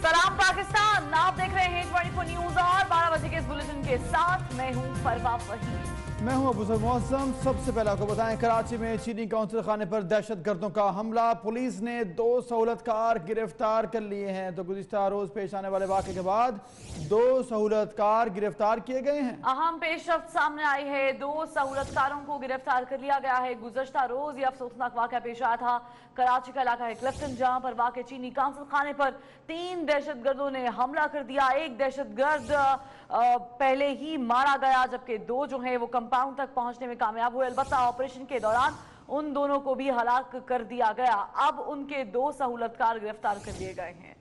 सलाम पाकिस्तान, आप देख रहे हैं 24 न्यूज और 12 बजे के इस बुलेटिन के साथ मैं हूं परवा फहीम। मैं हूं अबू मौसम। सबसे पहले आपको बताएं, कराची में चीनी कौंसिल खाने पर दहशत गर्दों का हमला। पुलिस ने 2 सहूलतकार गिरफ्तार कर लिए हैं। तो गुज़िश्ता रोज पेश आने वाले वाक़े के बाद 2 सहूलतकार गिरफ्तार किए गए हैं। अहम पेशरफ्त सामने आई है, 2 सहूलतकारों को गिरफ्तार कर लिया गया है। गुज़श्ता रोज ये अफसोसनाक वाक़या पेश आया था। कराची का इलाका है क्लिफ्टन, जहां पर वाक़े चीनी कौंसिल खाने पर 3 दहशतगर्दों ने हमला कर दिया। एक दहशतगर्द पहले ही मारा गया, जबकि 2 जो हैं वो कंपाउंड तक पहुंचने में कामयाब हुए। अलबत्ता ऑपरेशन के दौरान उन दोनों को भी हलाक कर दिया गया। अब उनके 2 सहूलतकार गिरफ्तार कर लिए गए हैं।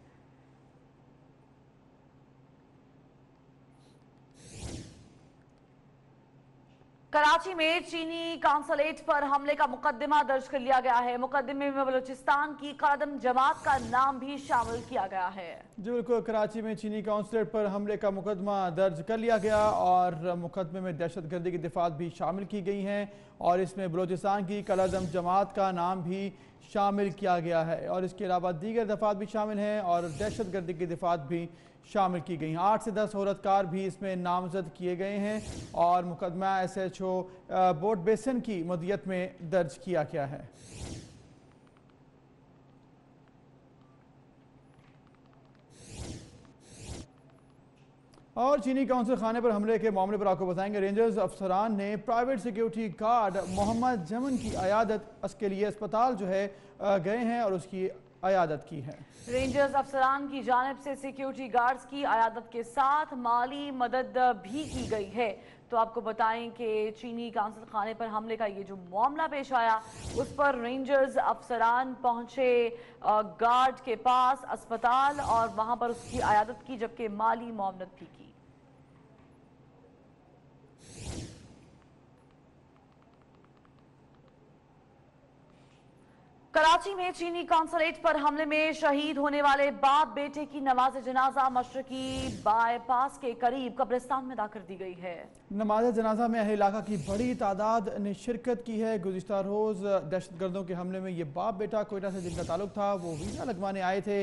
कराची में चीनी कौंसलेट पर हमले का मुकदमा दर्ज कर लिया गया है। मुकदमे में बलूचिस्तान की कदम जमात का नाम भी शामिल किया गया है। जी बिल्कुल, कराची में चीनी कौंसलेट पर हमले का मुकदमा दर्ज कर लिया गया और मुकदमे में दहशतगर्दी की दफात भी शामिल की गई हैं और इसमें बलूचिस्तान की कदम जमात का नाम भी शामिल किया गया है और इसके अलावा दीगर दफात भी शामिल हैं और दहशतगर्दी की दफात भी शामिल की गई हैं। 8 से 10 सहूलतकार भी इसमें नामजद किए गए हैं और मुकदमा SHO बोट बेसन की मदीयत में दर्ज किया गया है। और चीनी कौंसिल खाने पर हमले के मामले पर आपको बताएंगे, रेंजर्स अफसरान ने प्राइवेट सिक्योरिटी गार्ड मोहम्मद जमन की अयादत के लिए अस्पताल जो है गए हैं और उसकी अयादत की है। रेंजर्स अफसरान की जानिब से सिक्योरिटी गार्ड्स की अयादत के साथ माली मदद भी की गई है। तो आपको बताएं कि चीनी कौंसिल खाने पर हमले का ये जो मामला पेश आया, उस पर रेंजर्स अफसरान पहुंचे गार्ड के पास अस्पताल और वहां पर उसकी अयादत की, जबकि माली मुआवनत भी की। कराची में चीनी कौंसलेट पर हमले में शहीद होने वाले बाप बेटे की नमाज जनाजा मशरकी बाईपास के करीब कब्रिस्तान में अदा कर दी गई है। नमाज जनाजा में अहले इलाका की बड़ी तादाद ने शिरकत की है। गुज़िश्ता रोज़ दहशतगर्दों के हमले में ये बाप बेटा कोयटा से जिनका ताल्लुक था, वो वीज़ा लगवाने आए थे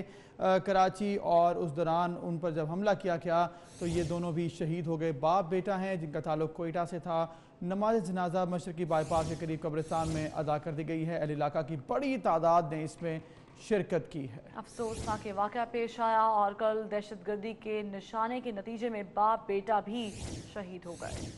कराची और उस दौरान उन पर जब हमला किया गया तो ये दोनों भी शहीद हो गए। बाप बेटा हैं जिनका ताल्लुक कोयटा से था। नमाज जनाजा मशरकी बाईपास के करीब कब्रिस्तान में अदा कर दी गई है। अहले इलाका की बड़ी तादाद ने इसमें शिरकत की है। अफसोसनाक वाक़या पेश आया और कल दहशतगर्दी के निशाने के नतीजे में बाप बेटा भी शहीद हो गए।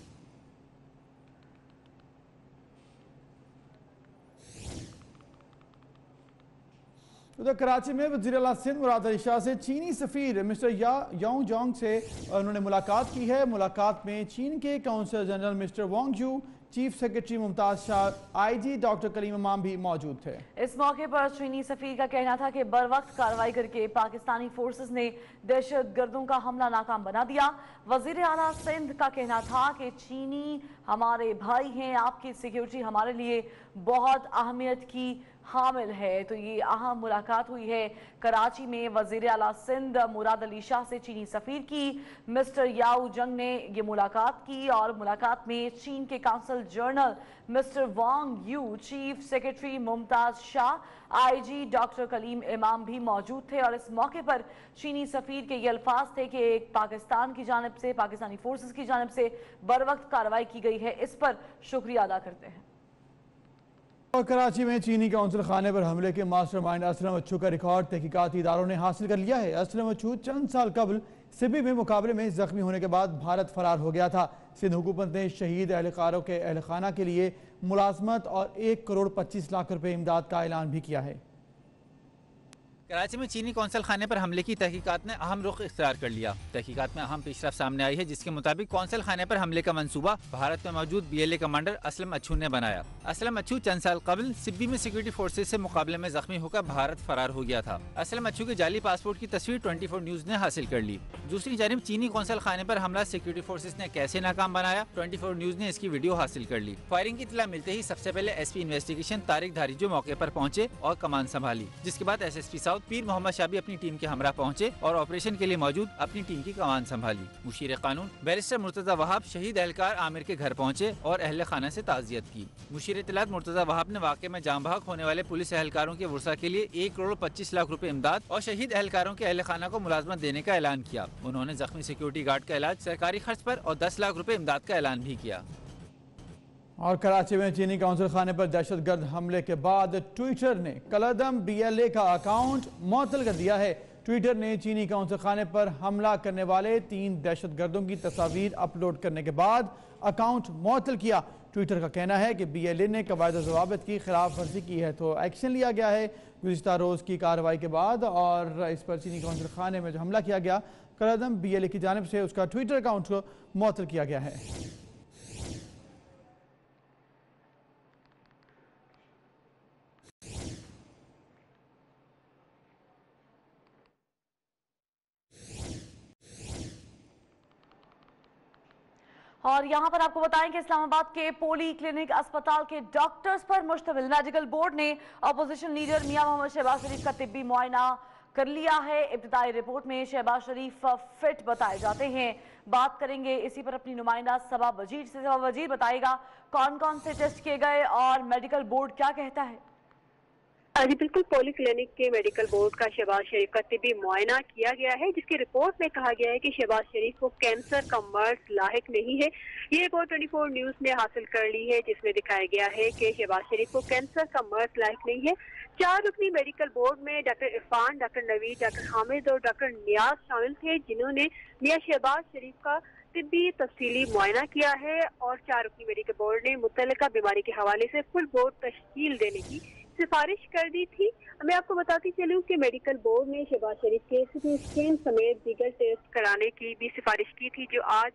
उधर कराची में वज़ीर आला सिंध मुराद अली शाह से चीनी सफ़ीर मिस्टर याओ जोंग से उन्होंने मुलाकात की है। मुलाकात में चीन के consul general mister Wang Yu, chief secretary Mumtaz Shah, IG doctor Kaleem Imam भी मौजूद थे। इस मौके पर चीनी सफीर का कहना था कि बर वक्त कार्रवाई करके पाकिस्तानी फोर्सेस ने दहशत गर्दों का हमला नाकाम बना दिया। वजीर आला सिंध का कहना था कि चीनी हमारे भाई हैं, आपकी सिक्योरिटी हमारे लिए बहुत अहमियत की हामिल है। तो ये अहम मुलाकात हुई है कराची में वजीर आला सिंध मुराद अली शाह से चीनी सफीर की। मिस्टर याओ जंग ने ये मुलाकात की और मुलाकात में चीन के council general mister Wang Yu, chief secretary Mumtaz Shah, IG doctor Kaleem Imam भी मौजूद थे। और इस मौके पर चीनी सफीर के ये अल्फाज थे कि एक पाकिस्तान की जानिब से, पाकिस्तानी फोर्सेस की जानिब से बर वक्त कार्रवाई की गई है, इस पर शुक्रिया अदा करते हैं। और कराची में चीनी कौंसिल खाने पर हमले के मास्टरमाइंड असलम अच्छू का रिकॉर्ड तहकीकाती इदारों ने हासिल कर लिया है। असलम अच्छू चंद साल कबल सिबी में मुकाबले में जख्मी होने के बाद भारत फरार हो गया था। सिंध हुकूमत ने शहीद अहलकारों के अहल खाना के लिए मुलाजमत और 1 करोड़ 25 लाख रुपए इमदाद का ऐलान भी किया है। कराची में चीनी कौंसल खाने पर हमले की तहकीकात ने अहम रुख इख्तियार कर लिया। तहकीकात में अहम पेशरफ सामने आई है, जिसके मुताबिक कौंसल खाने पर हमले का मंसूबा भारत में मौजूद BLA कमांडर असलम अच्छू ने बनाया। असलम अच्छू चंद साल कबल सिब्बी में सिक्योरिटी फोर्सेज से मुकाबले में जख्मी होकर भारत फरार हो गया था। असलम अच्छू के जाली पासपोर्ट की तस्वीर 24 न्यूज ने हासिल कर ली। दूसरी जानिब चीनी कौंसल खाने पर हमला सिक्योरिटी फोर्सेज ने कैसे नाकाम बनाया, 24 न्यूज ने इसकी वीडियो हासिल कर ली। फायरिंग की इत्तला मिलते ही सबसे पहले SP इन्वेस्टिगेशन तारिक धारी जो मौके पर पहुंचे और कमान संभाली, जिसके बाद SSP साउथ दाऊद पीर मोहम्मद शाह भी अपनी टीम के हमरा पहुंचे और ऑपरेशन के लिए मौजूद अपनी टीम की कमान संभाली। मुशीर कानून बैरिस्टर मुर्तजा वहाब शहीद एहलकार आमिर के घर पहुंचे और अहले खाना से ताज़ियत की। मुशीर इत्तलात मुर्तजा वहाब ने वाक़े में जान बहक होने वाले पुलिस एहलकारों के वुरसा के लिए 1 करोड़ 25 लाख रुपए इमदाद और शहीद एहलकारों के अहले खाना को मुलाजमत देने का ऐलान किया। उन्होंने जख्मी सिक्योरिटी गार्ड का इलाज सरकारी खर्च पर और 10 लाख रुपए इमदाद का ऐलान भी किया। और कराची में चीनी काउंसिल खाने पर दहशतगर्द हमले के बाद ट्विटर ने कलअदम BLA का अकाउंट मुअत्तल कर दिया है। ट्विटर ने चीनी काउंसिल खाने पर हमला करने वाले 3 दहशतगर्दों की तस्वीर अपलोड करने के बाद अकाउंट मुअत्तल किया। ट्विटर का कहना है कि BLA ने कवायद और ज़वाबित की खिलाफ वर्जी की है, तो एक्शन लिया गया है। गुज़िश्ता रोज़ की कार्रवाई के बाद और इस पर चीनी काउंसिल खाने में जो हमला किया गया कलअदम BLA की जानिब से उसका ट्विटर अकाउंट को मुअत्तल किया गया है। और यहाँ पर आपको बताएं कि इस्लामाबाद के पोली क्लिनिक अस्पताल के डॉक्टर्स पर मुश्तमिल मेडिकल बोर्ड ने अपोजिशन लीडर मियां मोहम्मद शहबाज शरीफ का तिब्बी मुआयना कर लिया है। इब्तिदाई रिपोर्ट में शहबाज शरीफ फिट बताए जाते हैं। बात करेंगे इसी पर अपनी नुमाइंदा सबा वजीर से। सबा वजीर बताएगा कौन कौन से टेस्ट किए गए और मेडिकल बोर्ड क्या कहता है। जी बिल्कुल, पोली क्लिनिक के मेडिकल बोर्ड का शहबाज शरीफ का तिब्बी मुआयना किया गया है, जिसकी रिपोर्ट में कहा गया है कि शहबाज शरीफ को कैंसर का मर्ज लाहिक नहीं है। ये रिपोर्ट 24 न्यूज ने हासिल कर ली है, जिसमें दिखाया गया है कि शहबाज शरीफ को कैंसर का मर्ज लाहिक नहीं है। 4 रुकनी मेडिकल बोर्ड में doctor Irfan, doctor Naveed, doctor Hamid और डॉक्टर नियाज शामिल थे, जिन्होंने मियां शहबाज शरीफ का तिब्बी तफसीली मुआयना किया है। और 4 रुकनी मेडिकल बोर्ड ने मुतल्लिका बीमारी के हवाले से फुल बोर्ड तश्कील देने की सिफारिश कर दी थी। मैं आपको बताती चलूं कि मेडिकल बोर्ड ने शहबाज शरीफ के CT स्कैन समेत दीगर टेस्ट कराने की भी सिफारिश की थी, जो आज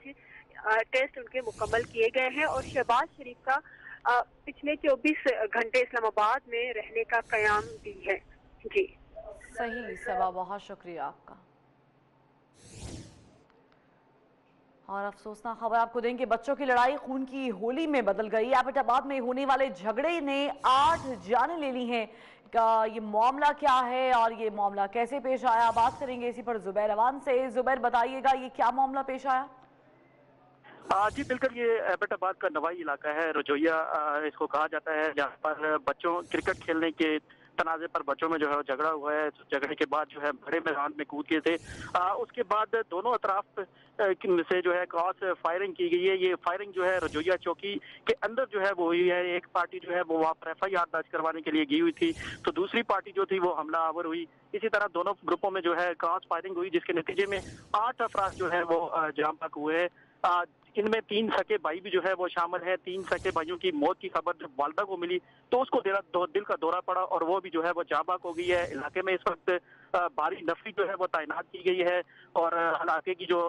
टेस्ट उनके मुकम्मल किए गए हैं। और शहबाज शरीफ का पिछले 24 घंटे इस्लामाबाद में रहने का कयाम भी है। जी सही सबा, बहुत शुक्रिया आपका। और अफसोसनाक खबर आपको देंगे, बच्चों की लड़ाई खून की होली में बदल गई। एबटाबाद में होने वाले झगड़े ने 8 जानें ले ली हैं। ये मामला क्या है और ये मामला कैसे पेश आया, बात करेंगे इसी पर जुबैर अवान से। जुबैर बताइएगा ये क्या मामला पेश आया। जी बिल्कुल, ये एबटाबाद का नवाई इलाका है, रजोइया इसको कहा जाता है, जहाँ पर बच्चों क्रिकेट खेलने के तनाजे पर बच्चों में जो है झगड़ा हुआ है। झगड़े के बाद जो है बड़े मैदान में कूद गए थे। उसके बाद दोनों अतराफ से जो है क्रॉस फायरिंग की गई है। ये फायरिंग जो है रजोइया चौकी के अंदर जो है वो हुई है। एक पार्टी जो है वो वहाँ पर FIR दर्ज करवाने के लिए गई हुई थी, तो दूसरी पार्टी जो थी वो हमला आवर हुई। इसी तरह दोनों ग्रुपों में जो है क्रॉस फायरिंग हुई, जिसके नतीजे में 8 अफराद जो है वो जाम बहक हुए हैं। इनमें 3 सके भाई भी जो है वो शामिल है। 3 सके भाइयों की मौत की खबर जब वालदा को मिली तो उसको दिल का दौरा पड़ा और वो भी जो है वो जाँ बहक हो गई है। इलाके में इस वक्त भारी नफरी जो है वो तैनात की गई है और इलाके की जो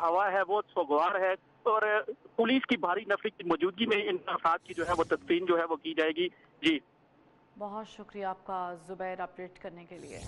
हवा है वो खुशगवार है और पुलिस की भारी नफरी की मौजूदगी में इन अफराद की जो है वो तदफीन जो है वो की जाएगी। जी बहुत शुक्रिया आपका जुबैर, अपडेट करने के लिए।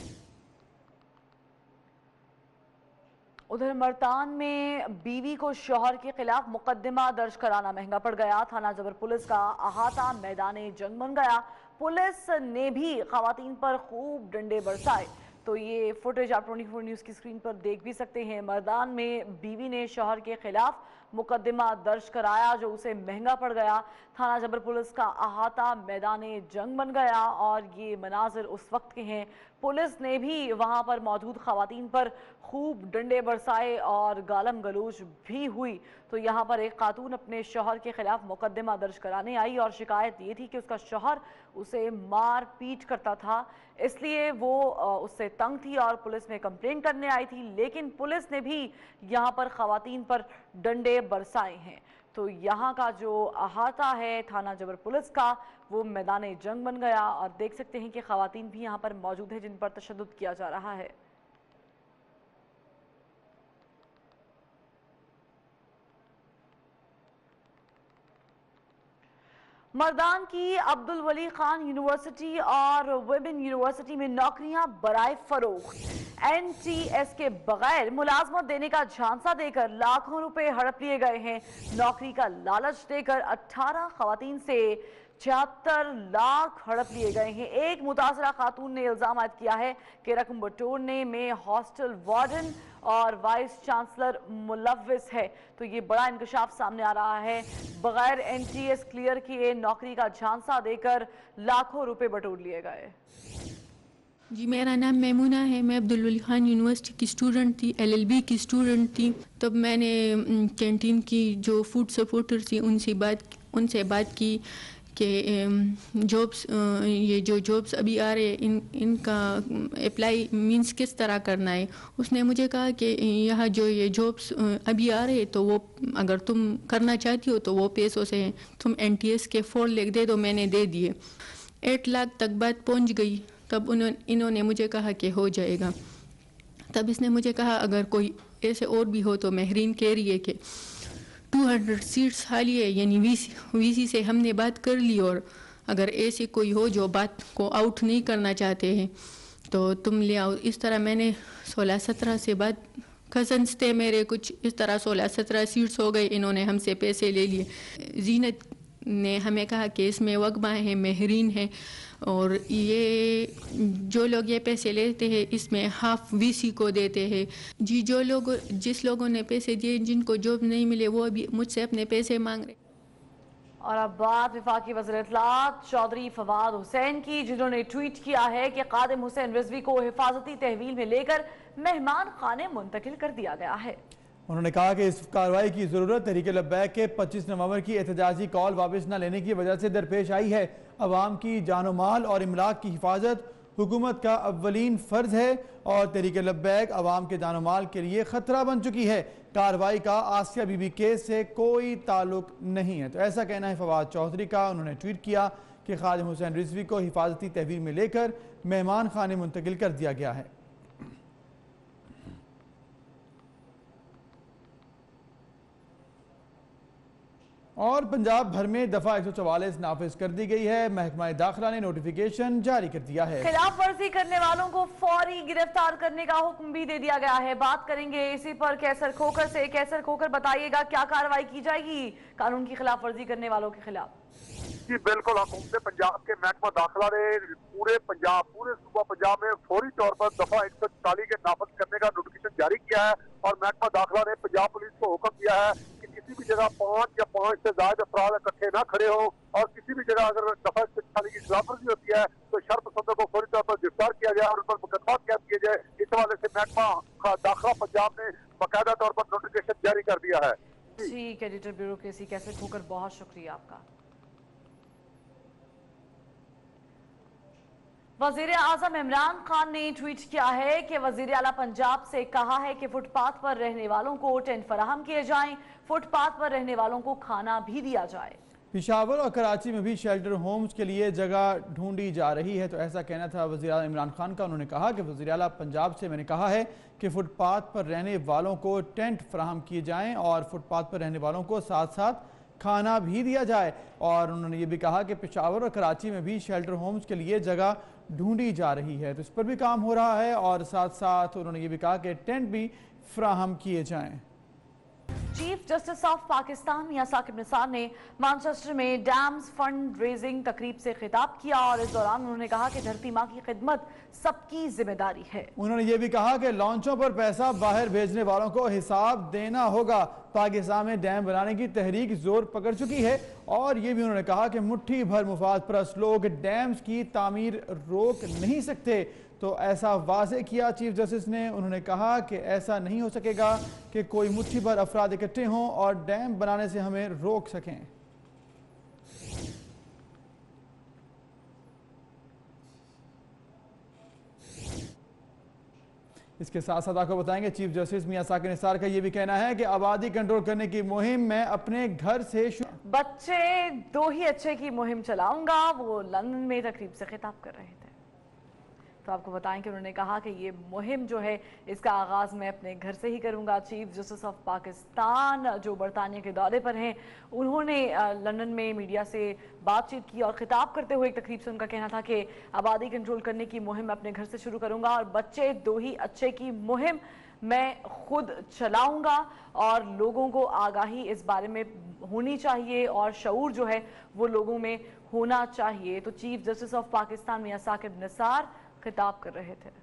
उधर मर्तान में बीवी को शौहर के खिलाफ मुकदमा दर्ज कराना महंगा पड़ गया। थाना जबर पुलिस का अहाता मैदान जंग बन गया। पुलिस ने भी खवातीन पर खूब डंडे बरसाए। तो ये फुटेज आप 24 न्यूज़ की स्क्रीन पर देख भी सकते हैं। मर्दान में बीवी ने शौहर के खिलाफ मुकदमा दर्ज कराया, जो उसे महंगा पड़ गया। थाना जबर पुलिस का अहाता मैदान जंग बन गया और ये मनाजिर उस वक्त के हैं। पुलिस ने भी वहाँ पर मौजूद खवातीन पर खूब डंडे बरसाए और गालम गलोच भी हुई। तो यहाँ पर एक खातून अपने शौहर के खिलाफ मुकदमा दर्ज कराने आई और शिकायत ये थी कि उसका शौहर उसे मार पीट करता था, इसलिए वो उससे तंग थी और पुलिस में कंप्लेन करने आई थी। लेकिन पुलिस ने भी यहाँ पर खवातीन पर डंडे बरसाए हैं। तो यहाँ का जो अहाता है थाना जबर पुलिस का, वो मैदान जंग बन गया और देख सकते हैं कि खवातीन भी यहाँ पर मौजूद है जिन पर तशद्दुद किया जा रहा है। मर्दान की अब्दुल वली खान यूनिवर्सिटी और वेबिन यूनिवर्सिटी में नौकरियां बराए फरोख्त। NTS के बगैर मुलाजमत देने का झांसा देकर लाखों रुपए हड़प लिए गए हैं। नौकरी का लालच देकर 18 खवातीन से 76 लाख हड़प लिए गए हैं। एक मुतासरा खातून ने इल्जाम आयद किया है कि रकम बटोरने में हॉस्टल वार्डन और वाइस चांसलर मुलव्विस है। तो ये बड़ा इंकशाफ सामने आ रहा है। बगैर NTS क्लियर किए नौकरी का झांसा देकर लाखों रुपए बटोर लिए गए। जी, मेरा नाम मैमूना है। मैं अब्दुल वली खान यूनिवर्सिटी की स्टूडेंट थी, LLB की स्टूडेंट थी। तब मैंने कैंटीन की जो फूड सपोर्टर थी उनसे बात की कि जॉब्स, ये जो जॉब्स अभी आ रहे हैं इनका अप्लाई मींस किस तरह करना है। उसने मुझे कहा कि यहाँ जो ये जॉब्स अभी आ रहे हैं तो वो अगर तुम करना चाहती हो तो वो पैसों से तुम NTS के 4 लाख दे दो। मैंने दे दिए। 8 लाख तक बात पहुँच गई। तब इन्होंने मुझे कहा कि हो जाएगा। तब इसने मुझे कहा अगर कोई ऐसे और भी हो तो महरीन कह रही है कि 200 सीट्स खाली है, यानी VC से हमने बात कर ली, और अगर ऐसे कोई हो जो बात को आउट नहीं करना चाहते हैं तो तुम ले आओ। इस तरह मैंने 16-17 से बात, कज़न्स थे मेरे कुछ, इस तरह 16-17 सीट्स हो गए। इन्होंने हमसे पैसे ले लिए। जीनत ने हमें कहा कि इसमें वगमा है, महरीन है, और ये जो लोग ये पैसे लेते हैं इसमें हाफ VC को देते हैं। जी, जिस लोगों ने पैसे दिए, जिनको जॉब नहीं मिले, वो अभी मुझसे अपने पैसे मांग रहे। और अब बात वफाकी वज़ीर इत्तलाआत चौधरी फवाद हुसैन की, जिन्होंने ट्वीट किया है कि कादिम हुसैन रिजवी को हिफाजती तहवील में लेकर मेहमान खाने मुंतकिल कर दिया गया है। उन्होंने कहा कि इस कार्रवाई की ज़रूरत तहरीक लब्बैक के 25 नवंबर की एहतजाजी कॉल वापस न लेने की वजह से दरपेश आई है। अवाम की जान माल और इमलाक की हिफाजत हुकूमत का अव्वलीन फ़र्ज है और तहरीक लब्बैक अवाम के जान माल के लिए ख़तरा बन चुकी है। कार्रवाई का आसिया बीबी केस से कोई ताल्लुक नहीं है। तो ऐसा कहना है फवाद चौधरी का। उन्होंने ट्वीट किया कि खादिम हुसैन रिजवी को हिफाजती तहवील में लेकर मेहमान खाने मुंतकिल कर दिया गया है। और पंजाब भर में दफा 144 नाफिज कर दी गई है। महकमा दाखिला ने नोटिफिकेशन जारी कर दिया है। खिलाफ वर्जी करने वालों को फौरी गिरफ्तार करने का हुक्म भी दे दिया गया है। बात करेंगे इसी पर कैसर खोखर से। कैसर खोखर, बताइएगा क्या कार्रवाई की जाएगी कानून की खिलाफ वर्जी करने वालों के खिलाफ? जी बिल्कुल, हुकूमत पंजाब के महकमा दाखिला ने पूरे सूबा पंजाब में फौरी तौर पर दफा 144 के नाफिज करने का नोटिफिकेशन जारी किया है। और महकमा दाखिला ने पंजाब पुलिस को हुक्म दिया है कि किसी भी जगह 5 या 5 से ज्यादा अफराद इकट्ठे ना खड़े हो, और किसी भी जगह अगर दफा 144 की खिलाफवर्जी होती है तो शर्त को फौरी तौर पर गिरफ्तार किया जाए और उन पर मुकदमा कैद किए जाए। इस हवाले से महकमा दाखिला पंजाब ने बाकायदा तौर पर नोटिफिकेशन जारी कर दिया है। ठीक, एडिटर ब्यूरोक्रेसी कैसर खोखर, बहुत शुक्रिया आपका। वजीर आजम इमरान खान ने ट्वीट किया है कि वजीर आला पंजाब से कहा है कि फुटपाथ पर रहने वालों को टेंट फराहम किए जाएं, फुटपाथ पर रहने वालों को खाना भी दिया जाए। पेशावर और कराची में भी शेल्टर होम्स के लिए जगह ढूंढी जा रही है। तो ऐसा कहना था वज़ीर आला इमरान खान का। उन्होंने कहा कि वज़ीर आला पंजाब से मैंने कहा है कि फुटपाथ पर रहने वालों को टेंट फराहम किए जाएं और फुटपाथ पर रहने वालों को साथ साथ खाना भी दिया जाए। और उन्होंने ये भी कहा कि पेशावर और कराची में भी शेल्टर होम्स के लिए जगह ढूंढी जा रही है, तो इस पर भी काम हो रहा है। और साथ साथ उन्होंने ये भी कहा कि टेंट भी फराहम किए जाएं। चीफ जस्टिस ऑफ पाकिस्तान मियां साकिब निसार ने मैनचेस्टर में डैम्स फंड रेजिंग तकरीब से खिताब किया और इस दौरान उन्होंने कहा कि धरती माँ की खिदमत सबकी जिम्मेदारी है। उन्होंने ये भी कहा कि लॉन्चों पर पैसा बाहर भेजने वालों को हिसाब देना होगा। पाकिस्तान में डैम बनाने की तहरीक जोर पकड़ चुकी है और ये भी उन्होंने कहा कि मुट्ठी भर मुफाद परस्त लोग डैम्स की तामीर रोक नहीं सकते। तो ऐसा वाज़े किया चीफ जस्टिस ने। उन्होंने कहा कि ऐसा नहीं हो सकेगा कि कोई मुट्ठी भर अफराद इकट्ठे हों और डैम बनाने से हमें रोक सकें। इसके साथ साथ आपको बताएंगे चीफ जस्टिस मियां साकिब निसार का ये भी कहना है कि आबादी कंट्रोल करने की मुहिम मैं अपने घर से बच्चे दो ही अच्छे की मुहिम चलाऊंगा, वो लंदन में तकरीब से खिताब कर रहे थे। तो आपको बताएं कि उन्होंने कहा कि ये मुहिम जो है इसका आगाज़ मैं अपने घर से ही करूंगा। चीफ जस्टिस ऑफ पाकिस्तान जो बरतानिया के दौरे पर हैं, उन्होंने लंदन में मीडिया से बातचीत की और ख़िताब करते हुए एक तकरीब से उनका कहना था कि आबादी कंट्रोल करने की मुहिम अपने घर से शुरू करूंगा और बच्चे दो ही अच्छे की मुहिम मैं खुद चलाऊंगा और लोगों को आगाही इस बारे में होनी चाहिए और शऊर जो है वो लोगों में होना चाहिए। तो चीफ जस्टिस ऑफ पाकिस्तान मियां साकिब निसार खिताब कर रहे थे।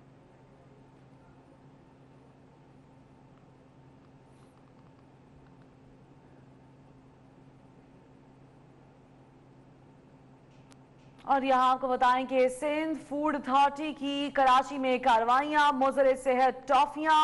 और यहाँ आपको बताएं कि सिंध फूड अथॉरिटी की कराची में कार्रवाइयां, मुज़र सेहत टॉफियां,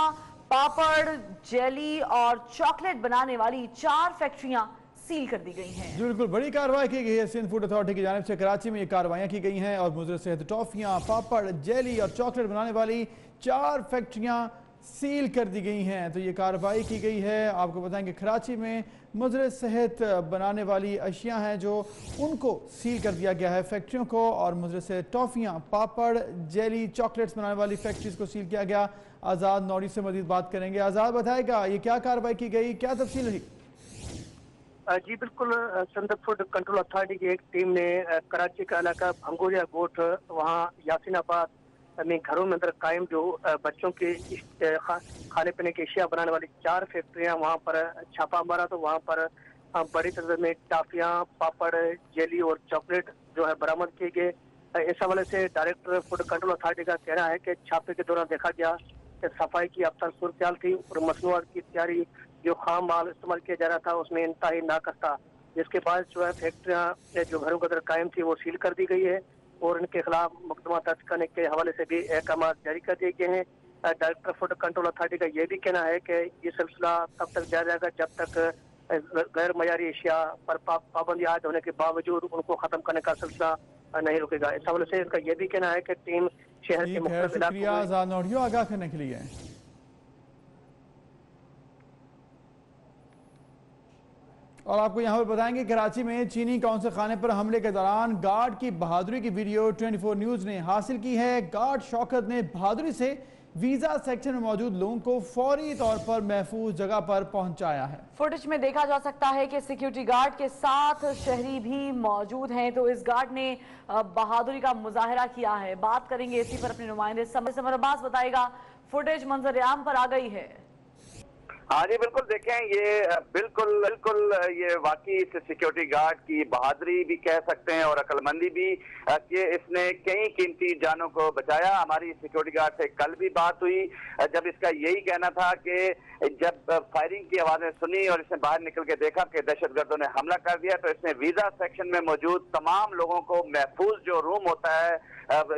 पापड़, जेली और चॉकलेट बनाने वाली 4 फैक्ट्रियां सील कर दी गई हैं। बिल्कुल बड़ी कार्रवाई की गई है सिंध फूड अथॉरिटी की जानिब से। कराची में ये कार्रवाइयां की गई हैं और मुज़र सेहत टॉफियां, पापड़, जेली और चॉकलेट बनाने वाली 4 फैक्ट्रियां सील कर दी गई हैं। तो ये कार्रवाई की गई है। आपको बताएं कि कराची में मुज़र सेहत बनाने वाली अशिया हैं जो उनको सील कर दिया गया है फैक्ट्रियों को, और मुज़र सेहत टॉफियां, पापड़, जेली, चॉकलेट्स बनाने वाली फैक्ट्रीज को सील किया गया। आज़ाद नौरी से मज़ीद बात करेंगे। आज़ाद बताएगा ये क्या कार्रवाई की गई, क्या तफसील रही? जी बिल्कुल, सिंध फूड कंट्रोल अथॉरिटी की एक टीम ने कराची का इलाका भंगोरिया गोठ, वहाँ यासीनाबाद में घरों में अंदर कायम जो बच्चों के खाने पीने की अशिया बनाने वाली 4 फैक्ट्रियां, वहाँ पर छापा मारा। तो वहाँ पर बड़ी तादाद में टाफियां, पापड़, जेली और चॉकलेट जो है बरामद किए गए। इस हवाले से डायरेक्टर फूड कंट्रोल अथॉरिटी का कहना है कि छापे के दौरान देखा गया कि सफाई की अब तक सूरत थी और मसनूआत की तैयारी जो खाम माल इस्तेमाल किया जा रहा था उसमें इंतहाई नाकस था, जिसके बाद जो है फैक्ट्रियां जो घरों के अंदर कायम थी वो सील कर दी गई है और इनके खिलाफ मुकदमा दर्ज करने के हवाले से भी अहकाम जारी कर दिए गए हैं। डायरेक्टर फूड कंट्रोल अथॉरिटी का ये भी कहना है कि ये सिलसिला तब तक जारी रहेगा जब तक गैर मयारी अशिया पर पाबंदी आयद होने के बावजूद उनको खत्म करने का सिलसिला नहीं रुकेगा। इस हवाले से इसका ये भी कहना है कि टीम शहर के मुख्तलिफ इलाकों में आगाह करने के लिए। और आपको यहाँ पर बताएंगे कराची में चीनी कौंसल खाने पर हमले के दौरान गार्ड की बहादुरी की वीडियो 24 न्यूज़ ने हासिल की है। गार्ड शौकत ने बहादुरी से वीजा सेक्शन में मौजूद लोगों को फौरी तौर पर महफूज जगह पर पहुंचाया है। फुटेज में देखा जा सकता है कि सिक्योरिटी गार्ड के साथ शहरी भी मौजूद हैं। तो इस गार्ड ने बहादुरी का मुजाहरा किया है। बात करेंगे इसी पर अपने नुमाइंदे समर अब्बास बताएगा। फुटेज मंजर आम पर आ गई है। हाँ जी बिल्कुल, देखें ये बिल्कुल ये वाकई सिक्योरिटी गार्ड की बहादुरी भी कह सकते हैं और अक्लमंदी भी कि इसने कई कीमती जानों को बचाया। हमारी सिक्योरिटी गार्ड से कल भी बात हुई जब इसका यही कहना था कि जब फायरिंग की आवाजें सुनी और इसने बाहर निकल के देखा कि दहशतगर्दों ने हमला कर दिया तो इसने वीजा सेक्शन में मौजूद तमाम लोगों को महफूज जो रूम होता है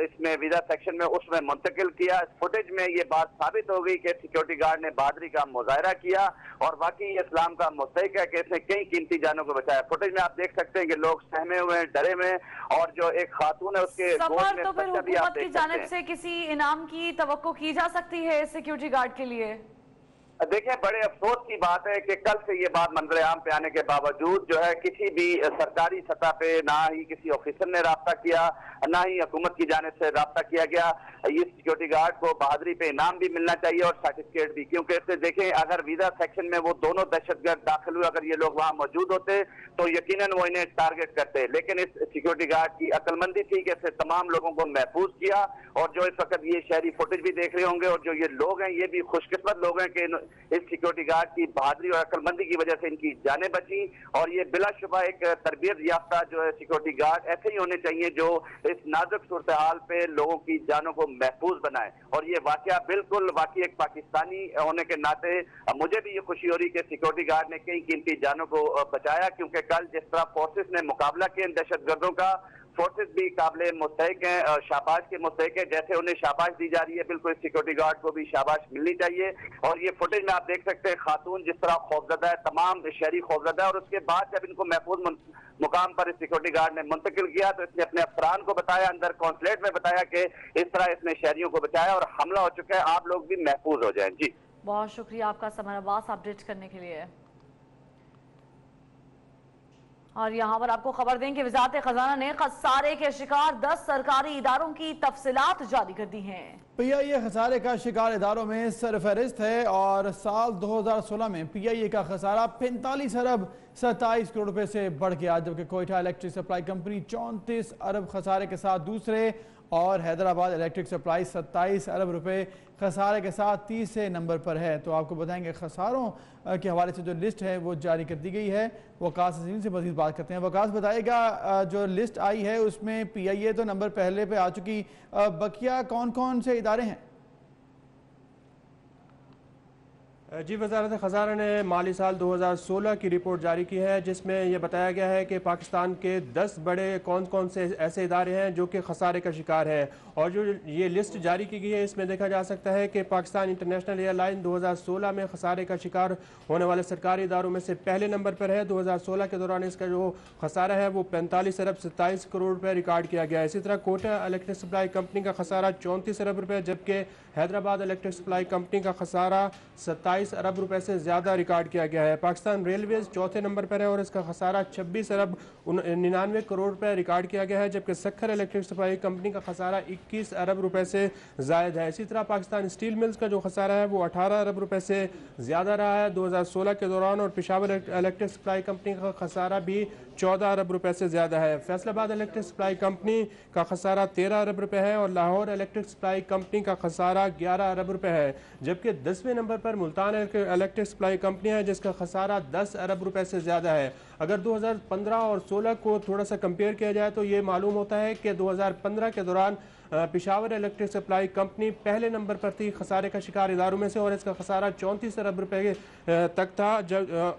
इसमें वीजा सेक्शन में उसमें मुंतकिल किया। फुटेज में ये बात साबित हो गई कि सिक्योरिटी गार्ड ने बहादुरी का मुजाहरा किया और वाकई इस्लाम का मुस्तहिक है कि इसने कई कीमती जानों को बचाया। फुटेज में आप देख सकते हैं कि लोग सहमे हुए हैं, डरे हुए हैं और जो एक खातून है उसके गोद में तो फिर हुकूमत की जानिब से किसी इनाम की तवक्को की जा सकती है सिक्योरिटी गार्ड के लिए? देखिए बड़े अफसोस की बात है कि कल से ये बात मंजर आम पे आने के बावजूद जो है किसी भी सरकारी सतह पे ना ही किसी ऑफिसर ने राब्ता किया, ना ही हुकूमत की जानिब से राब्ता किया गया। ये सिक्योरिटी गार्ड को बहादुरी पे इनाम भी मिलना चाहिए और सर्टिफिकेट भी, क्योंकि इससे देखें अगर वीजा सेक्शन में वो दोनों दहशतगर्द दाखिल हुए, अगर ये लोग वहां मौजूद होते तो यकीनन वो इन्हें टारगेट करते। लेकिन इस सिक्योरिटी गार्ड की अक्लमंदी थी कि इससे तमाम लोगों को महफूज किया। और जो इस वक्त ये शहरी फुटेज भी देख रहे होंगे और जो ये लोग हैं ये भी खुशकिस्मत लोग हैं कि इस सिक्योरिटी गार्ड की बहादुरी और अक्लमंदी की वजह से इनकी जानें बची। और ये बिलाशुबा एक तरबियत याफ्ता जो है सिक्योरिटी गार्ड ऐसे ही होने चाहिए जो इस नाजुक सूरत हाल पे लोगों की जानों को महफूज बनाए। और ये वाकया बिल्कुल वाकई एक पाकिस्तानी होने के नाते मुझे भी ये खुशी हो रही कि सिक्योरिटी गार्ड ने कई कीमती जानों को बचाया, क्योंकि कल जिस तरह फोर्सेस ने मुकाबला किया दहशतगर्दों का, फोर्सेस भी काबिल मुस्तहिक हैं और शाबाश के मुस्तहिक है। जैसे उन्हें शाबाश दी जा रही है बिल्कुल सिक्योरिटी गार्ड को भी शाबाश मिलनी चाहिए। और ये फुटेज में आप देख सकते हैं खातून जिस तरह खौफजदा है, तमाम शहरी खौफजदा है। और उसके बाद जब इनको महफूज मुकाम पर सिक्योरिटी गार्ड ने मुंतकिल किया तो इसने अपने अफसरान को बताया, अंदर कॉन्सुलेट में बताया कि इस तरह इसने शहरियों को बचाया और हमला हो चुका है, आप लोग भी महफूज हो जाएं। जी बहुत शुक्रिया आपका समर अब्बास अपडेट करने के लिए। और यहाँ पर आपको खबर दें कि वजारत खजाना ने खसारे के शिकार 10 सरकारी इदारों की तफसीलात जारी कर दी हैं। PIA खसारे का शिकार इदारों में सरफहरिस्त है और साल 2016 में PIA का खसारा 45 अरब 27 करोड़ रुपए से बढ़ गया, जबकि कोयटा इलेक्ट्रिक सप्लाई कंपनी 34 अरब खसारे के साथ दूसरे اور حیدرآباد الیکٹرک سپلائی 27 ارب روپے خسارے کے ساتھ تیسرے نمبر پر ہے۔ تو آپ کو بتائیں گے خساروں کے حوالے سے جو لسٹ ہے وہ جاری کر دی گئی ہے۔ وقاص عظیم سے مزید بات کرتے ہیں۔ وقاص بتائے گا جو لسٹ آئی ہے اس میں پی آئی اے تو نمبر پہلے پہ آ چکی، بقیہ کون کون سے ادارے ہیں؟ جی، وزارت خزانہ نے مالی سال 2016 کی رپورٹ جاری کی ہے جس میں یہ بتایا گیا ہے کہ پاکستان کے 10 بڑے کون سے ایسے ادارے ہیں جو کہ خسارے کا شکار ہیں، اور جو یہ لسٹ جاری کی گئی ہے اس میں دیکھا جا سکتا ہے کہ پاکستان انٹرنیشنل ایئر لائن 2016 میں خسارے کا شکار ہونے والے سرکاری اداروں میں سے پہلے نمبر پر ہے۔ 2016 کے دوران اس کا جو خسارہ ہے وہ 45 ارب 27 کروڑ روپے ریکارڈ کیا گیا ہے۔ اسی طرح کوٹا الیکٹرک سپلائی کمپنی کا خسارہ 34 ارب روپے، جبکہ حیدرآباد الیکٹرک سپلائی کمپنی کا خسارہ 27 ارب روپے سے زیادہ ریکارڈ کیا گیا ہے۔ پاکستان ریلویز چوتھے نمبر پر ہے اور اس کا خسارہ 26 ارب 99 کروڑ روپے ریکارڈ کیا گیا ہے، جبکہ سکھر الیکٹرک سپلائی کمپنی کا خسارہ 21 ارب روپے سے زائد ہے۔ اسی طرح پاکستان اسٹیل ملز کا جو خسارہ ہے وہ 18 ارب روپے سے زیادہ رہا ہے 2016 کے دوران، اور پشاور الیکٹرک سپلائی کمپنی کا خسارہ بھی 14 ارب روپے سے زیادہ ہے۔ فیصل آباد الیکٹرک سپلائی کمپنی کا خسارہ 13 ارب روپے ہے اور لاہور الیکٹرک سپلائی کمپنی کا خسارہ 11 ارب روپے ہے، جبکہ 10ویں نمبر پر ملتان الیکٹرک سپلائی کمپنی ہے جس کا خسارہ 10 ارب روپے سے زیادہ ہے۔ اگر 2015 اور 16 کو تھوڑا سا کمپیئر کیا جائے تو یہ معلوم ہوتا ہے کہ 2015 کے دوران پشاور الیکٹرک سپلائی کمپنی پہلے نمبر پر تھی خسارے کا شکار اداروں میں سے، اور اس کا خسارہ 34 ارب روپے تک تھا،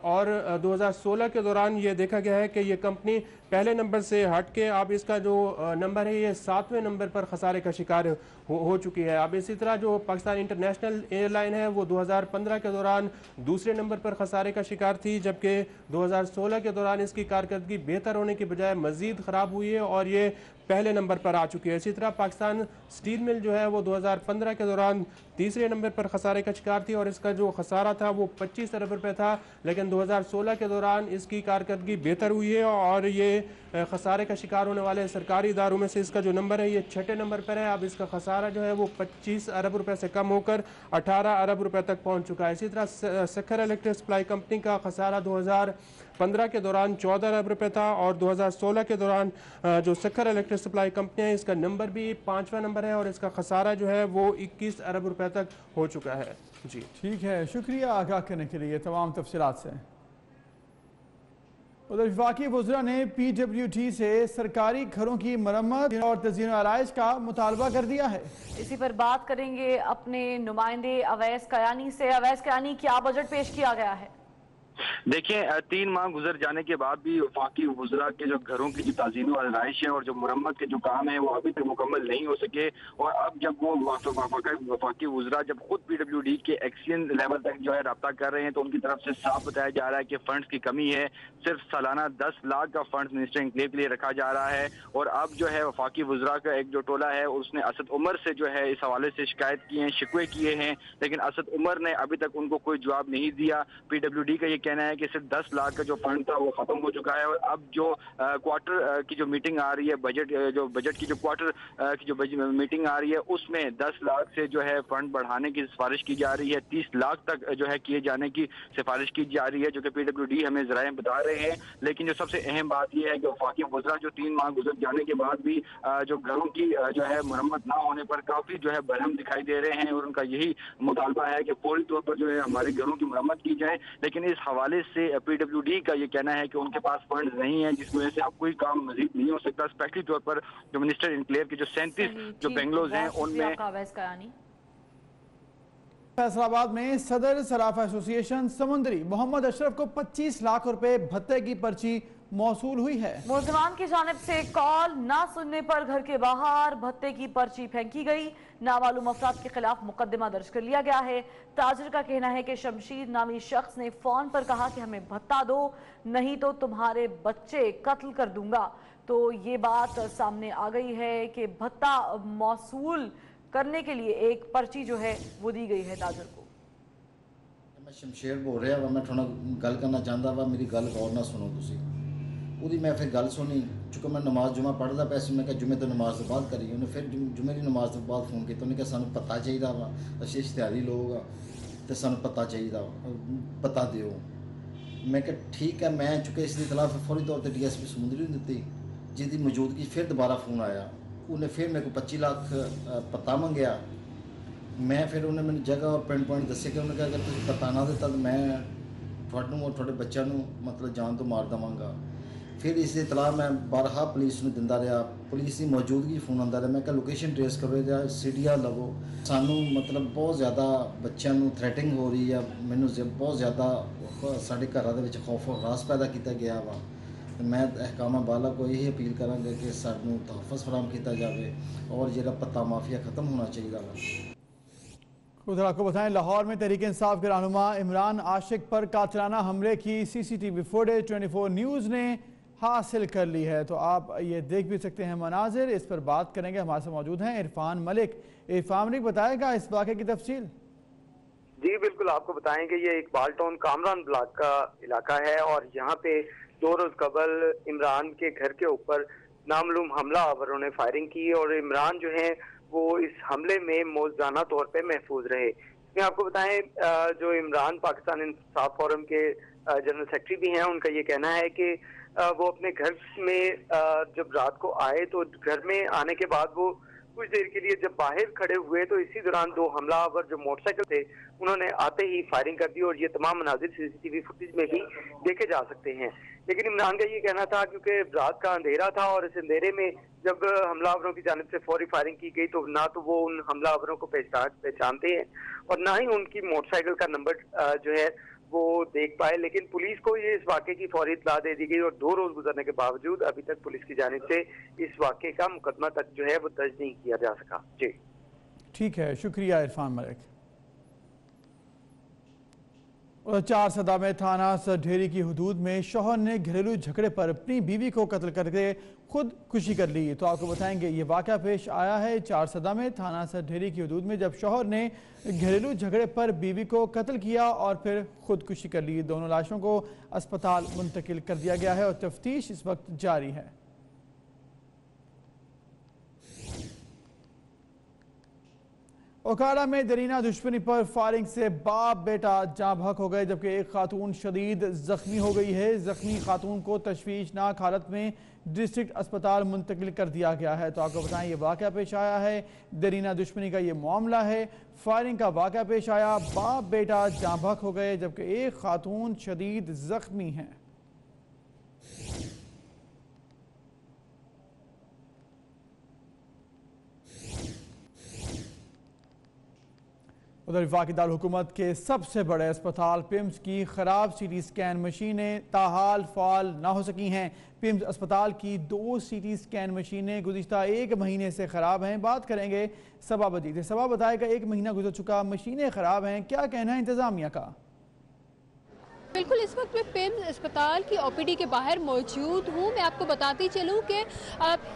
اور 2016 کے دوران یہ دیکھا گیا ہے کہ یہ کمپنی پہلے نمبر سے ہٹ کے اب اس کا جو نمبر ہے یہ 7ویں نمبر پر خسارے کا شکار ہو چکی ہے۔ اب اسی طرح جو پاکستان انٹرنیشنل ایئر لائن ہے وہ 2015 کے دوران دوسرے نمبر پر خسارے کا شکار تھی، جبکہ 2016 کے دوران اس کی کارکردگی بہتر ہونے کی بجائے مزید خراب ہوئی ہے اور یہ پہلے نمبر پر آ چکی ہے۔ اسی طرح پاکستان اسٹیل مل جو ہے وہ 2015 کے دوران تیسرے نمبر پر خسارے کا شکار تھی اور اس کا جو خسارہ تھا وہ 25 ارب روپے تھا، لیکن 2016 کے دوران اس کی کارکردگی بہتر ہوئی ہے اور یہ خسارے کا شکار ہونے والے سرکاری اداروں میں سے اس کا جو نمبر ہے یہ 6 نمبر پر ہے۔ اب اس کا خسارہ جو ہے وہ 25 ارب روپے سے کم ہو کر 18 ارب روپے تک پہنچ چکا ہے۔ اسی طرح سکھر الیکٹرک سپلائی کمپنی کا خسارہ 2015 کے دوران 14 ارب روپے تھا اور 2016 کے دوران جو سکھر الیکٹرک سپلائی کمپنی ہے اس کا نمبر بھی 5واں نمبر ہے اور اس کا خسارہ جو ہے وہ 21 ارب روپے تک ہو چکا ہے۔ جی ٹھیک ہے، شکریہ آگاہ کرنے کے لیے تمام تفصیلات سے۔ ادھر وفاقی وزراء نے پی ڈبلیو ڈی سے سرکاری گھروں کی مرمت اور تزئین و آرائش کا مطالبہ کر دیا ہے۔ اسی پر بات کریں گے اپنے نمائندے اویس کیانی سے۔ اویس کیانی، کیا بجٹ پیش کیا گیا ہے؟ دیکھیں 3 ماہ گزر جانے کے بعد بھی وفاقی وزراء کے جو گھروں کی جو تعزین و آرائش ہے اور جو مرمت کے جو کام ہے وہ ابھی تک مکمل نہیں ہو سکے، اور اب جب وہ وفاقی وزراء جب خود پی ڈبلیو ڈی کے ایکشن لیول تک جو ہے رابطہ کر رہے ہیں تو ان کی طرف سے صاف بتایا جا رہا ہے کہ فنڈز کی کمی ہے۔ صرف سالانہ 10 لاکھ کا فنڈز منسٹر انکلیو کے لیے رکھا جا رہا ہے، اور اب جو ہے وفاقی وزراء کا ایک جو ٹولہ ہے اس نے اسد عمر سے جو ہے اس حوالے سے شکایت کی ہیں، شکوے کیے ہیں، لیکن اسد عمر نے ابھی تک ان کو کوئی جواب نہیں دیا۔ پی ڈبلیو ڈی کا یہ کہنا ہے کہ صرف 10 لاکھ کا جو فنڈ تھا وہ ختم ہو چکا ہے، اور اب جو کوارٹر کی جو میٹنگ آ رہی ہے بجٹ کی جو کوارٹر کی جو میٹنگ آ رہی ہے اس میں 10 لاکھ سے جو ہے فنڈ بڑھانے کی سفارش کی جا رہی ہے، 30 لاکھ تک جو ہے کیے جانے کی سفارش کی جا رہی ہے، جو کہ پی ڈبلیو ڈی ہمیں ذرائع بتا رہے ہیں۔ لیکن جو سب سے اہم بات یہ ہے کہ وفاقی وزراء جو 3 ماہ گزر جانے کے بعد بھی جو گھروں کی جو ہے مرمت نہ ہونے پر کافی جو ہے برہم دکھائی دے رہے ہیں، اور ان کا یہی مطالبہ ہے کہ فوری طور پر جو ہے ہمارے گھروں کی مرمت کی جائے، لیکن اس حوالے سے پی ڈبلیو ڈی کا یہ کہنا ہے کہ ان کے پاس فنڈز نہیں ہیں، جس وجہ سے اب کوئی کام مزید نہیں ہو سکتا، اسپیشلی طور پر جو منسٹر انکلیو کے جو 37 جو بنگلوز ہیں ان میں۔ فیصل آباد میں صدر صرافہ ایسوسی ایشن سمندری محمد اشرف کو 25 لاکھ روپے بھتے کی پرچی موصول ہوئی ہے۔ ملزمان کی جانب سے کال نہ سننے پر گھر کے باہر بھتے کی پرچی پھینکی گئی، نامعلوم افراد کے خلاف مقدمہ درج کر لیا گیا ہے۔ تاجر کا کہنا ہے کہ شمشیر نامی شخص نے فون پر کہا کہ ہمیں بھتہ دو نہیں تو تمہارے بچے قتل کر دوں گا، تو یہ بات سامنے آ گئی ہے کہ بھتہ موصول کرنے کے لیے ایک پرچی جو ہے وہ دی گئی ہے تاجر کو۔ میں شمشیر بول رہا میں تھوڑا گل کرنا چاہتا وا، میری گل غور نہ سنو تسی۔ وہی میں پھر گل سنی، چونکہ میں نماز جمعہ پڑھتا پیا سی، میں کہا جمعے تو نماز تو بعد کری، انہیں پھر جمعے کی نماز تو بعد فون کیا، انہیں کہا سانو پتہ چاہیے وا، اچھے اشتہاری لوگ تو سانو پتہ چاہیے پتہ دیو۔ میں کہ ٹھیک ہے، میں چونکہ اس کی اطلاع فوری طور پر ڈی ایس پی سمندری نے دیتی، جس کی موجودگی پھر دوبارہ فون آیا، ਉਹਨੇ ਫਿਰ ਮੇਰੇ ਕੋਲ 25 ਲੱਖ ਪਤਾ ਮੰਗਿਆ। ਮੈਂ ਫਿਰ ਉਹਨੇ ਮੈਨੂੰ ਜਗ੍ਹਾ ਔਰ ਪਿੰਡ ਪੁਆਇੰਟ ਦੱਸੇ ਕਿ ਉਹਨੇ ਕਿਹਾ ਅਗਰ ਤੁਸੀਂ ਪਤਾ ਨਾ ਦਿੱਤਾ ਤਾਂ ਮੈਂ ਤੁਹਾਨੂੰ ਔਰ ਤੁਹਾਡੇ ਬੱਚਿਆਂ ਨੂੰ ਮਤਲਬ ਜਾਨ ਤੋਂ ਮਾਰ ਦੇਵਾਂਗਾ। ਫਿਰ ਇਸ ਦੀ ਇਤਲਾਹ ਮੈਂ ਬਾਰਹਾ ਪੁਲਿਸ ਨੂੰ ਦਿੰਦਾ ਰਿਹਾ। ਪੁਲਿਸ ਦੀ ਮੌਜੂਦਗੀ ਫੋਨ ਆਉਂਦਾ ਰਿਹਾ। ਮੈਂ ਕਿਹਾ ਲੋਕੇਸ਼ਨ ਟ੍ਰੇਸ ਕਰੋ ਜਾਂ ਸੀਡੀਆਰ ਲਵੋ। ਸਾਨੂੰ ਮਤਲਬ ਬਹੁਤ ਜ਼ਿਆਦਾ ਬੱਚਿਆਂ ਨੂੰ ਥ੍ਰੈਟਿੰਗ ਹੋ ਰਹੀ ਆ। ਮੈਨੂੰ ਬਹੁਤ ਜ਼ਿਆਦਾ ਸਾਡੇ ਘਰਾਂ ਦੇ ਵਿੱਚ ਖੌਫ ਔਰ ਰਾਸ ਪੈਦਾ ਕੀਤਾ ਗਿਆ ਵਾ। ਮੈਂ ਅਹਿਕਾਮਾਂ ਬਾਲਾ को यही अपील करांगा कि सानू तहफ़्फ़ुज़ फराहम किया जाए और जरा पत्ता माफिया ख़त्म होना चाहिए वा। उधर आपको बताएं लाहौर में तहरीक इंसाफ के रहनुमा इमरान आशिक पर कातिलाना हमले की CCTV फुटेज 24 न्यूज़ ने हासिल कर ली है। तो आप ये देख भी सकते हैं मनाजिर। इस पर बात करेंगे, हमारे साथ मौजूद हैं इरफान मलिक। इरफान मलिक बताएगा इस वाक़े की तफसील। जी बिल्कुल, आपको बताएंगे ये इकबाल टाउन कामरान ब्लॉक का इलाका है और यहाँ पे 2 रोज कबल इमरान के घर के ऊपर नामालूम हमलावरों ने फायरिंग की और इमरान जो है वो इस हमले में मौजूदा तौर पे महफूज रहे। मैं आपको बताएं जो इमरान पाकिस्तान इंसाफ फोरम के जनरल सेक्रेटरी भी हैं, उनका ये कहना है कि वो अपने घर में जब रात को आए तो घर में आने के बाद वो कुछ देर के लिए जब बाहर खड़े हुए तो इसी दौरान 2 हमलावर जो मोटरसाइकिल थे उन्होंने आते ही फायरिंग कर दी और ये तमाम मनाजिर CCTV फुटेज में भी देखे जा सकते हैं। लेकिन इमरान का ये कहना था क्योंकि रात का अंधेरा था और इस अंधेरे में जब हमलावरों की जानिब से फौरी फायरिंग की गई तो ना तो वो उन हमलावरों को पहचानते हैं और ना ही उनकी मोटरसाइकिल का नंबर जो है वो देख पाए। लेकिन पुलिस को ये इस वाक़े की फौरी इत्तला दे दी गई और 2 रोज गुजरने के बावजूद अभी तक पुलिस की जानिब से इस वाक़े का मुकदमा तक जो है वो दर्ज नहीं किया जा सका। जी ठीक है, शुक्रिया इरफान मलिक। और 4 सदा में थाना ढेरी की हदूद में शौहर ने घरेलू झगड़े पर अपनी बीवी को कत्ल करके खुद खुशी कर ली। तो आपको बताएंगे ये वाक़या पेश आया है 4 सदा में थाना ढेरी की हदूद में, जब शौहर ने घरेलू झगड़े पर बीवी को कत्ल किया और फिर खुदकुशी कर ली। दोनों लाशों को अस्पताल मुंतकिल कर दिया गया है और तफ्तीश इस वक्त जारी है। ओकाड़ा में दरीना दुश्मनी पर फायरिंग से बाप बेटा जाँ बहक हो गए, जबकि एक खातून शदीद जख्मी हो गई है। जख्मी खातून को तशवीशनाक हालत में डिस्ट्रिक्ट अस्पताल मुंतकिल कर दिया गया है। तो आपको बताएं ये वाक़या पेश आया है, दरीना दुश्मनी का ये मामला है। फायरिंग का वाक़या पेश आया, बाप बेटा जाँ बहक हो गए, जबकि एक खातून शदीद जख्मी है। उधर वफाकी दारुल हुकूमत के सबसे बड़े अस्पताल पिम्स की ख़राब CT स्कैन मशीनें ताहाल फ़ाल ना हो सकी हैं। पिम्स अस्पताल की 2 CT स्कैन मशीनें गुज़िश्ता 1 महीने से ख़राब हैं। बात करेंगे सबा बदी से। सबा बताएगा 1 महीना गुजर चुका, मशीनें ख़राब हैं, क्या कहना है इंतज़ामिया का? बिल्कुल, इस वक्त मैं पिम्स अस्पताल की OPD के बाहर मौजूद हूँ। मैं आपको बताती चलूँ कि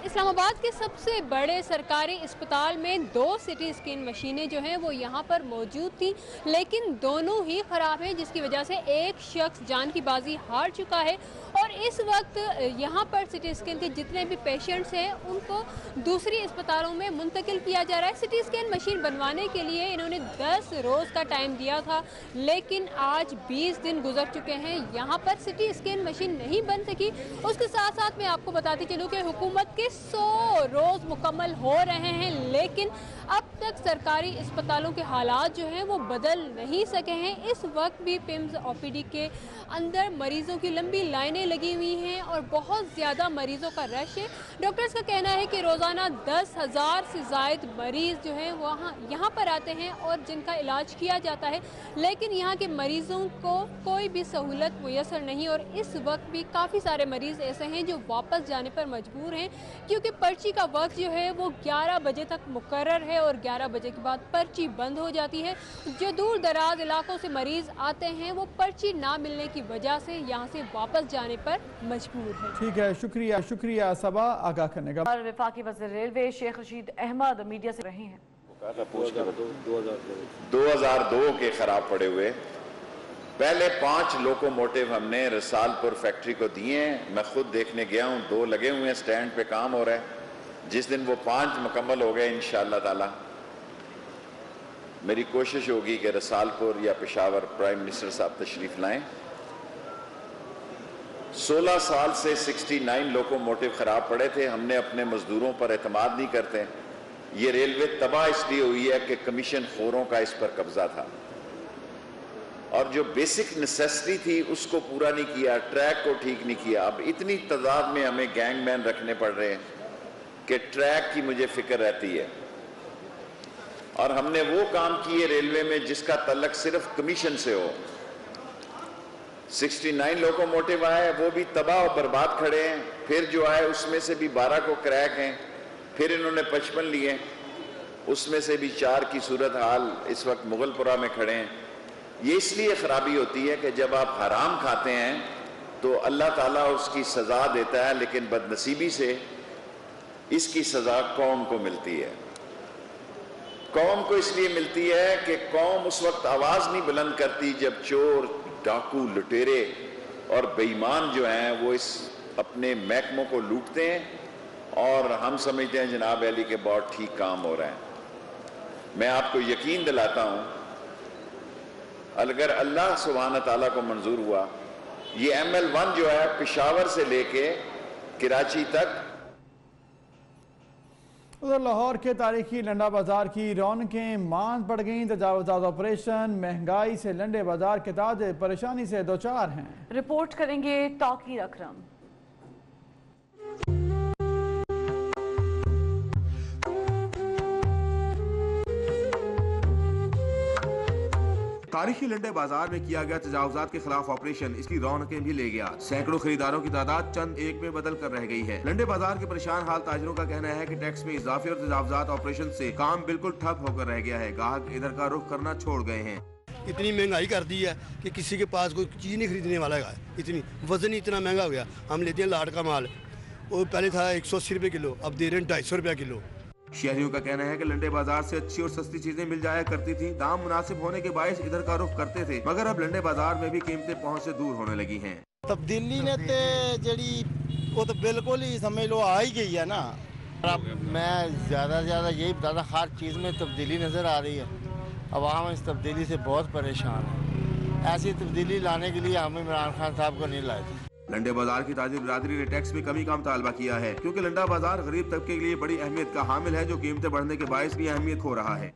इस्लामाबाद के सबसे बड़े सरकारी अस्पताल में 2 CT स्कैन मशीनें जो हैं वो यहाँ पर मौजूद थी, लेकिन दोनों ही ख़राब हैं, जिसकी वजह से एक शख्स जान की बाजी हार चुका है। और इस वक्त यहाँ पर CT स्कैन के जितने भी पेशेंट्स हैं उनको दूसरी अस्पतालों में मुंतकिल किया जा रहा है। CT स्कैन मशीन बनवाने के लिए इन्होंने 10 रोज़ का टाइम दिया था, लेकिन आज 20 दिन गुजर चुके हैं, यहाँ पर CT स्कैन मशीन नहीं बन सकी। उसके साथ साथ मैं आपको बताती चलूँ कि हुकूमत के 100 रोज़ मुकम्मल हो रहे हैं, लेकिन अब तक सरकारी अस्पतालों के हालात जो हैं वो बदल नहीं सके हैं। इस वक्त भी पिम्स OPD के अंदर मरीजों की लंबी लाइनें लगी हुई हैं और बहुत ज़्यादा मरीजों का रश है। डॉक्टर्स का कहना है कि रोज़ाना 10,000 से ज़ायद मरीज़ जो हैं वहाँ यहाँ पर आते हैं और जिनका इलाज किया जाता है, लेकिन यहाँ के मरीज़ों को कोई भी सहूलत मुयसर नहीं। और इस वक्त भी काफ़ी सारे मरीज़ ऐसे हैं जो वापस जाने पर मजबूर हैं, क्योंकि पर्ची का वक्त जो है वो 11 बजे तक मुकर्रर है और 11 बजे के बाद पर्ची बंद हो जाती है। जो दूर दराज इलाकों से मरीज़ आते हैं वो पर्ची ना मिलने की वजह से यहाँ से वापस जाने पर मजबूर है। ठीक है, शुक्रिया शुक्रिया सबा आगाह करने का। और वफाकी वज़ीर रेलवे शेख रशीद अहमद मीडिया से रहे हैं। 2002 के खराब पड़े हुए पहले 5 लोकोमोटिव हमने रसालपुर फैक्ट्री को दिए हैं। मैं खुद देखने गया हूँ, 2 लगे हुए हैं, स्टैंड पे काम हो रहा है। जिस दिन वो 5 मुकम्मल हो गए इंशाअल्लाह ताला मेरी कोशिश होगी कि रसालपुर या पेशावर प्राइम मिनिस्टर साहब तशरीफ लाएं 16 साल से 69 लोकोमोटिव खराब पड़े थे। हमने अपने मजदूरों पर एतमाद नहीं करते। ये रेलवे तबाह इसलिए हुई है कि कमीशन खोरों का इस पर कब्जा था और जो बेसिक नेसेसिटी थी उसको पूरा नहीं किया, ट्रैक को ठीक नहीं किया। अब इतनी तादाद में हमें गैंगमैन रखने पड़ रहे हैं कि ट्रैक की मुझे फिक्र रहती है। और हमने वो काम किए रेलवे में जिसका तल्लक सिर्फ कमीशन से हो। 69 लोकोमोटिव आए, वो भी तबाह और बर्बाद खड़े हैं। फिर जो आए उसमें से भी 12 को क्रैक हैं। फिर इन्होंने 55 लिए, उसमें से भी 4 की सूरत हाल इस वक्त मुगलपुरा में खड़े हैं। ये इसलिए खराबी होती है कि जब आप हराम खाते हैं तो अल्लाह ताला उसकी सजा देता है, लेकिन बदनसीबी से इसकी सजा कौम को मिलती है। कौम को इसलिए मिलती है कि कौम उस वक्त आवाज नहीं बुलंद करती जब चोर, डाकू, लुटेरे और बेईमान जो हैं वो इस अपने महकमों को लूटते हैं और हम समझते हैं जनाब अली के बहुत ठीक काम हो रहा है। मैं आपको यकीन दिलाता हूं, अगर अल्लाह सुब्हान ताला को मंजूर हुआ, ये ML1 जो है पेशावर से लेके कराची तक। उधर लाहौर के तारीखी लंडा बाजार की रौनकें मांद पड़ गईं। तजावुज़ात ऑपरेशन, महंगाई से लंडे बाजार के ताजे परेशानी से दो चार हैं। रिपोर्ट करेंगे तौकीर अकरम। तारीखी लंडे बाजार में किया गया तजावुज़ात के खिलाफ ऑपरेशन इसकी रौनकें भी ले गया। सैकड़ों खरीदारों की तादाद चंद एक में बदल कर रह गई है। लंडे बाजार के परेशान हाल ताजरों का कहना है कि टैक्स में इजाफे और तजावुज़ात ऑपरेशन से काम बिल्कुल ठप होकर रह गया है। ग्राहक इधर का रुख करना छोड़ गए हैं। इतनी महंगाई कर दी है कि किसी के पास कोई चीज़ नहीं खरीदने वाला है। इतनी वजन ही इतना महंगा हो गया। हम लेते हैं लाट का माल, वो पहले था 180 रुपये किलो, अब दे रहे हैं 250 रुपया किलो। शहरियों का कहना है कि लंडे बाजार से अच्छी और सस्ती चीजें मिल जाया करती थी। दाम मुनासिब होने के बायस इधर का रुख करते थे, मगर अब लंडे बाजार में भी कीमतें पहुंच से दूर होने लगी हैं। तब्दीली ने वो तो बिल्कुल ही समझ लो आ ही गई है ना। अब मैं ज़्यादा से ज़्यादा यही बताता, हर चीज़ में तब्दीली नज़र आ रही है। अवाम इस तब्दीली से बहुत परेशान है। ऐसी तब्दीली लाने के लिए हम इमरान खान साहब को नहीं लाए थे। लंडे बाजार की ताजिर बिरादरी ने टैक्स में कमी का मुतालबा किया है, क्योंकि लंडा बाजार गरीब तबके के लिए बड़ी अहमियत का हामिल है, जो कीमतें बढ़ने के बायस भी अहमियत खो रहा है।